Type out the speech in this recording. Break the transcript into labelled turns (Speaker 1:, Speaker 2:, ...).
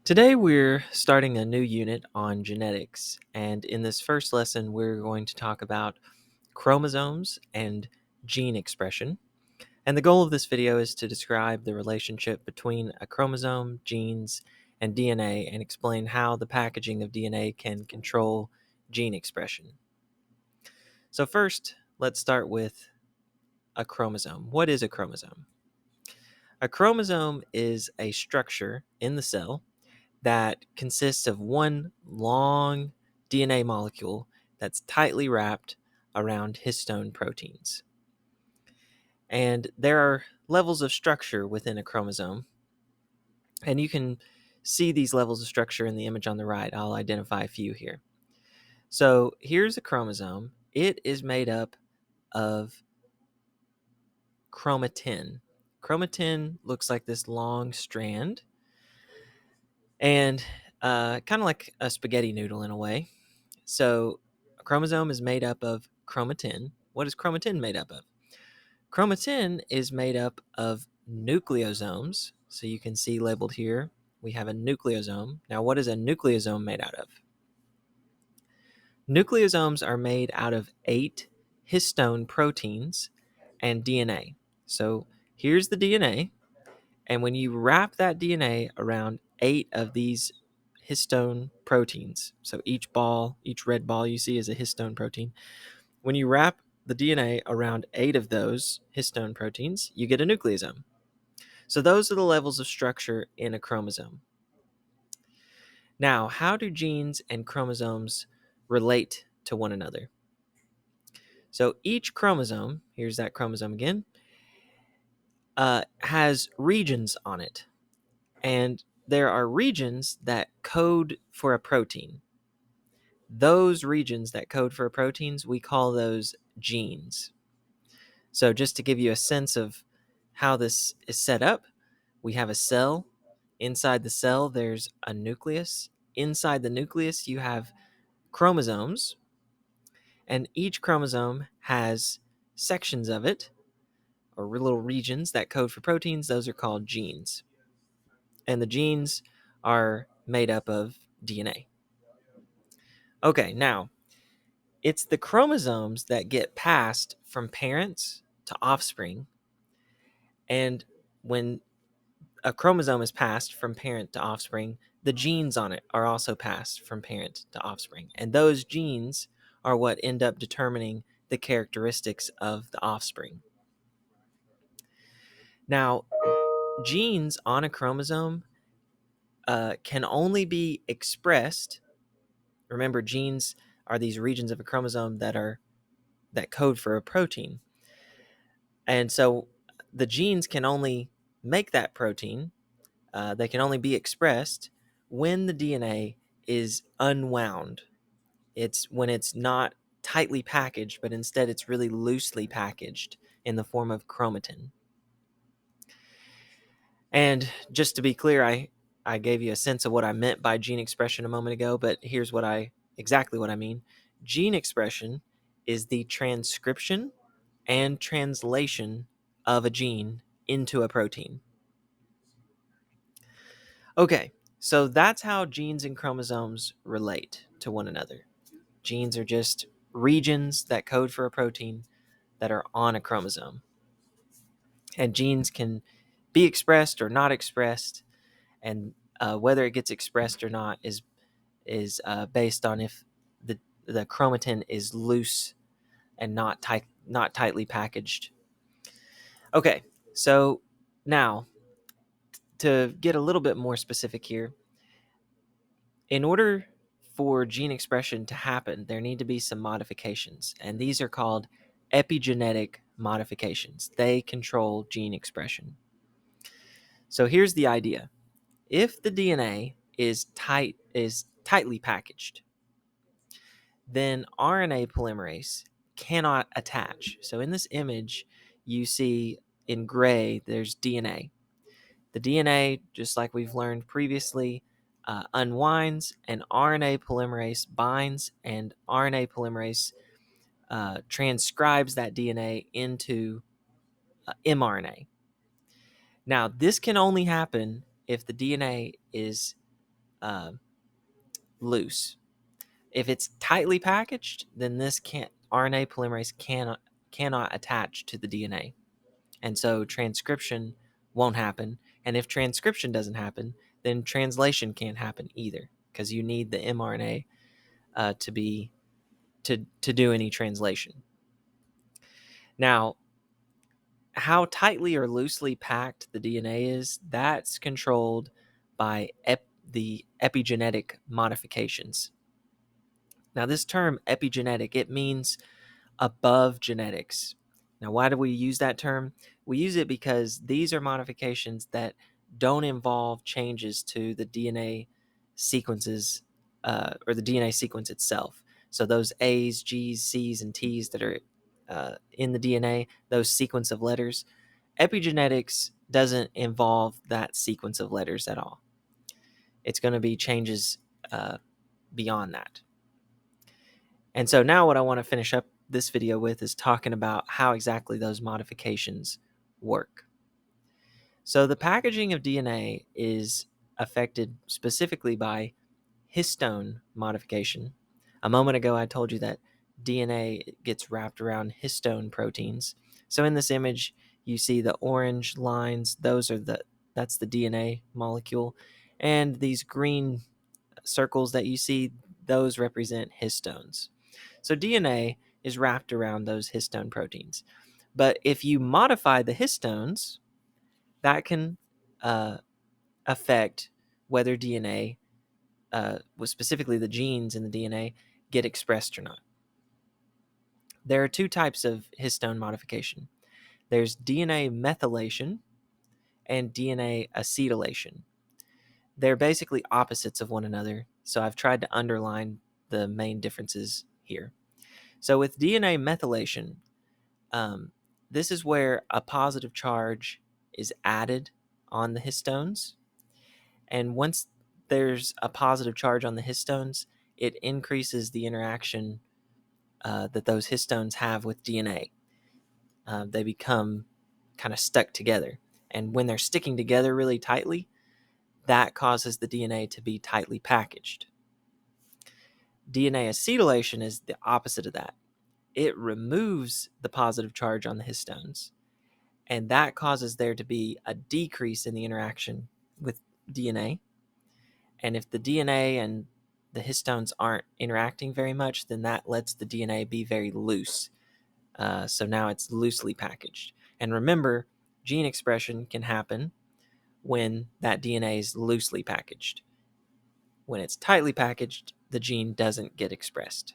Speaker 1: Today, we're starting a new unit on genetics, and in this first lesson, we're going to talk about chromosomes and gene expression. And the goal of this video is to describe the relationship between a chromosome, genes, and DNA, and explain how the packaging of DNA can control gene expression. So, first, let's start with a chromosome. What is a chromosome? A chromosome is a structure in the cell that consists of one long DNA molecule that's tightly wrapped around histone proteins. And there are levels of structure within a chromosome, and you can see these levels of structure in the image on the right. I'll identify a few here. So here's a chromosome. It is made up of chromatin. Chromatin looks like this long strand, and kind of like a spaghetti noodle in a way. So a chromosome is made up of chromatin. What is chromatin made up of? Chromatin is made up of nucleosomes. So you can see labeled here, we have a nucleosome. Now, what is a nucleosome made out of? Nucleosomes are made out of 8 histone proteins and DNA. So here's the DNA. And when you wrap that DNA around 8 of these histone proteins, so each red ball you see is a histone protein. When you wrap the DNA around 8 of those histone proteins, you get a nucleosome. So those are the levels of structure in a chromosome. Now, how do genes and chromosomes relate to one another? So each chromosome, here's that chromosome again, has regions on it. And there are regions that code for a protein. Those regions that code for proteins, we call those genes. So just to give you a sense of how this is set up, we have a cell. Inside the cell, there's a nucleus. Inside the nucleus, you have chromosomes. And each chromosome has sections of it, or little regions that code for proteins. Those are called genes. And the genes are made up of DNA. Okay, now, it's the chromosomes that get passed from parents to offspring. And when a chromosome is passed from parent to offspring, the genes on it are also passed from parent to offspring. And those genes are what end up determining the characteristics of the offspring. Now, genes on a chromosome can only be expressed. Remember, genes are these regions of a chromosome that code for a protein. And so the genes can only make that protein. They can only be expressed when the DNA is unwound. It's when it's not tightly packaged, but instead it's really loosely packaged in the form of chromatin. And just to be clear, I gave you a sense of what I meant by gene expression a moment ago, but here's exactly what I mean. Gene expression is the transcription and translation of a gene into a protein. Okay, so that's how genes and chromosomes relate to one another. Genes are just regions that code for a protein that are on a chromosome. And genes can be expressed or not expressed, and whether it gets expressed or not is based on if the chromatin is loose and not tightly packaged. Okay, so now to get a little bit more specific here, in order for gene expression to happen, there need to be some modifications, and these are called epigenetic modifications. They control gene expression. So here's the idea. If the DNA is tightly packaged, then RNA polymerase cannot attach. So in this image, you see in gray, there's DNA. The DNA, just like we've learned previously, unwinds, and RNA polymerase binds, and RNA polymerase transcribes that DNA into mRNA. Now, this can only happen if the DNA is loose. If it's tightly packaged, then this RNA polymerase cannot attach to the DNA, and so transcription won't happen. And if transcription doesn't happen, then translation can't happen either, because you need the mRNA to do any translation. Now, how tightly or loosely packed the DNA is, that's controlled by the epigenetic modifications. Now, this term epigenetic, it means above genetics. Now, why do we use that term? We use it because these are modifications that don't involve changes to the DNA sequences or the DNA sequence itself. So those A's, G's, C's, and T's that are in the DNA, those sequence of letters, epigenetics doesn't involve that sequence of letters at all. It's going to be changes beyond that. And so now what I want to finish up this video with is talking about how exactly those modifications work. So the packaging of DNA is affected specifically by histone modification. A moment ago, I told you that DNA gets wrapped around histone proteins. So in this image, you see the orange lines. That's the DNA molecule. And these green circles that you see, those represent histones. So DNA is wrapped around those histone proteins. But if you modify the histones, that can affect whether DNA, specifically the genes in the DNA, get expressed or not. There are two types of histone modification. There's DNA methylation and DNA acetylation. They're basically opposites of one another, so I've tried to underline the main differences here. So with DNA methylation, this is where a positive charge is added on the histones. And once there's a positive charge on the histones, it increases the interaction that those histones have with DNA. They become kind of stuck together. And when they're sticking together really tightly, that causes the DNA to be tightly packaged. DNA acetylation is the opposite of that. It removes the positive charge on the histones, and that causes there to be a decrease in the interaction with DNA. And if the DNA and the histones aren't interacting very much, then that lets the DNA be very loose. So now it's loosely packaged. And remember, gene expression can happen when that DNA is loosely packaged. When it's tightly packaged, the gene doesn't get expressed.